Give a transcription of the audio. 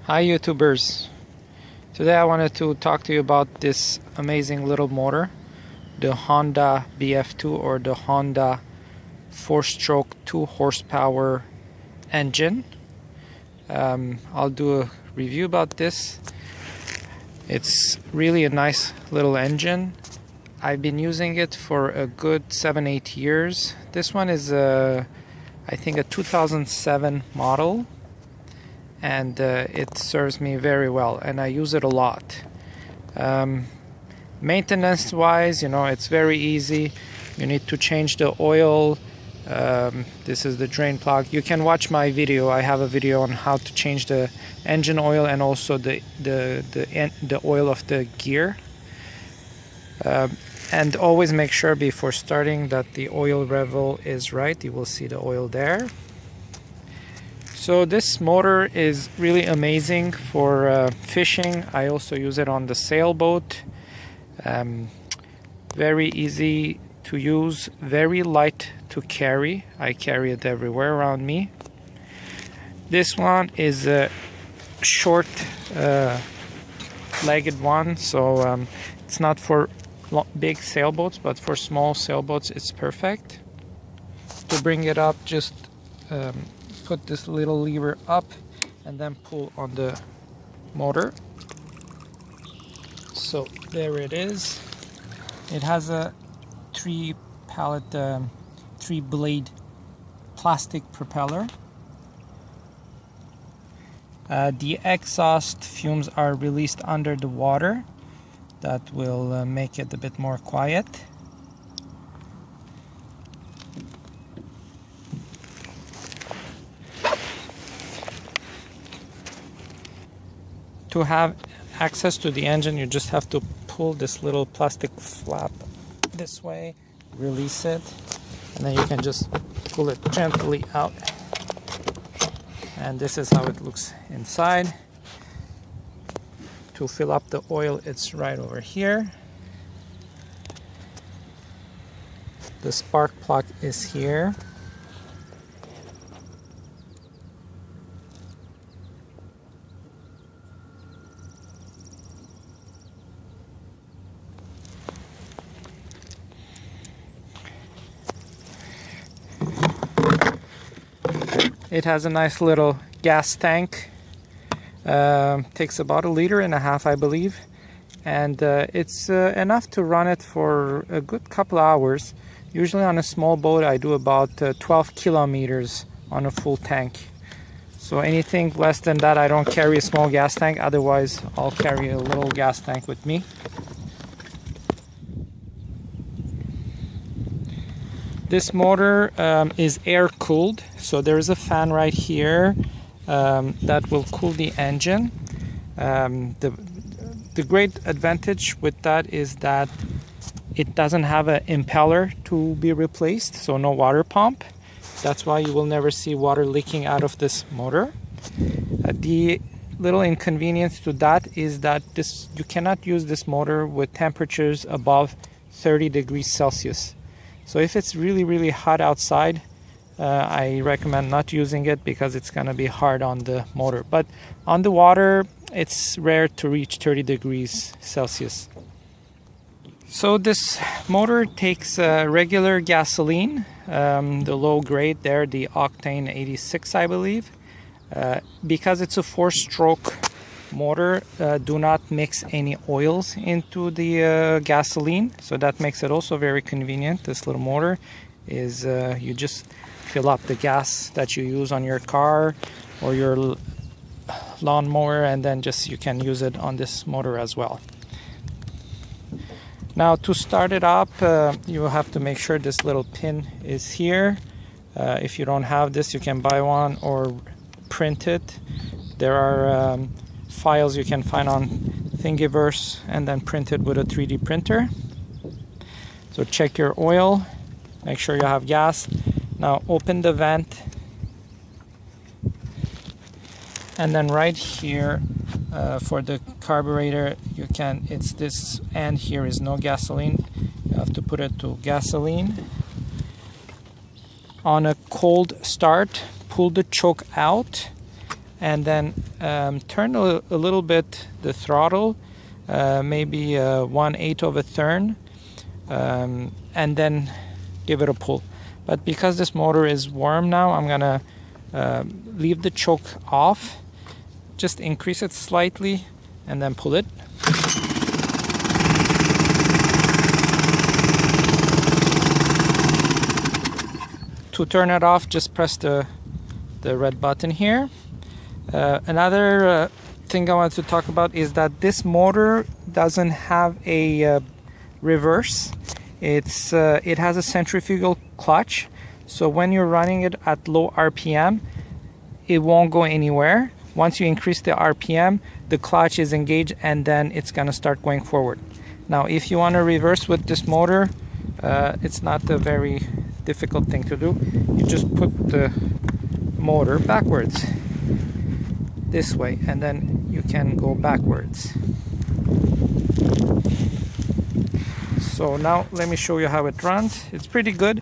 Hi YouTubers, today I wanted to talk to you about this amazing little motor, the Honda BF2 or the Honda 4-stroke 2 horsepower engine. I'll do a review about this. It's really a nice little engine. I've been using it for a good 7-8 years. This one is I think a 2007 model. And it serves me very well, and I use it a lot. Maintenance wise, it's very easy. You need to change the oil. This is the drain plug. You can watch my video. I have a video on how to change the engine oil and also the oil of the gear. And always make sure before starting that the oil level is right. You will see the oil there. So this motor is really amazing for fishing. I also use it on the sailboat. Very easy to use, very light to carry. I carry it everywhere around me. This one is a short legged one, so it's not for big sailboats, but for small sailboats it's perfect. To bring it up, just put this little lever up and then pull on the motor. So there it is. It has a 3-blade plastic propeller. The exhaust fumes are released under the water. That will make it a bit more quiet. To have access to the engine, you just have to pull this little plastic flap this way, release it, and then you can just pull it gently out. And this is how it looks inside. To fill up the oil, it's right over here. The spark plug is here. It has a nice little gas tank. Takes about 1.5 liters, I believe, and it's enough to run it for a good couple hours. Usually on a small boat I do about 12 kilometers on a full tank. So anything less than that, I don't carry a small gas tank. Otherwise I'll carry a little gas tank with me. This motor is air cooled, so there is a fan right here that will cool the engine. The great advantage with that is that it doesn't have an impeller to be replaced, so no water pump. That's why you will never see water leaking out of this motor. The little inconvenience to that is that you cannot use this motor with temperatures above 30 degrees Celsius. So if it's really hot outside, I recommend not using it because it's going to be hard on the motor. But on the water, it's rare to reach 30 degrees Celsius. So this motor takes regular gasoline, the low grade there, the octane 86, I believe. Because it's a 4-stroke motor, do not mix any oils into the gasoline, so that makes it also very convenient. This little motor is you just fill up the gas that you use on your car or your lawnmower, and then you can use it on this motor as well. Now to start it up, you have to make sure this little pin is here. If you don't have this, you can buy one or print it. There are files you can find on Thingiverse and then print it with a 3D printer. So check your oil, make sure you have gas. Now open the vent, and then right here for the carburetor, it's this end here is no gasoline. You have to put it to gasoline. On a cold start, pull the choke out and then turn a little bit the throttle, maybe 1/8 of a turn, and then give it a pull. But because this motor is warm now, I'm gonna leave the choke off, just increase it slightly and then pull it. To turn it off, just press the red button here. Another thing I want to talk about is that this motor doesn't have a reverse. It has a centrifugal clutch, so when you're running it at low RPM, it won't go anywhere. Once you increase the RPM, the clutch is engaged and then it's gonna start going forward. Now if you want to reverse with this motor, it's not a very difficult thing to do. You just put the motor backwards this way and then you can go backwards. So now let me show you how it runs. It's pretty good.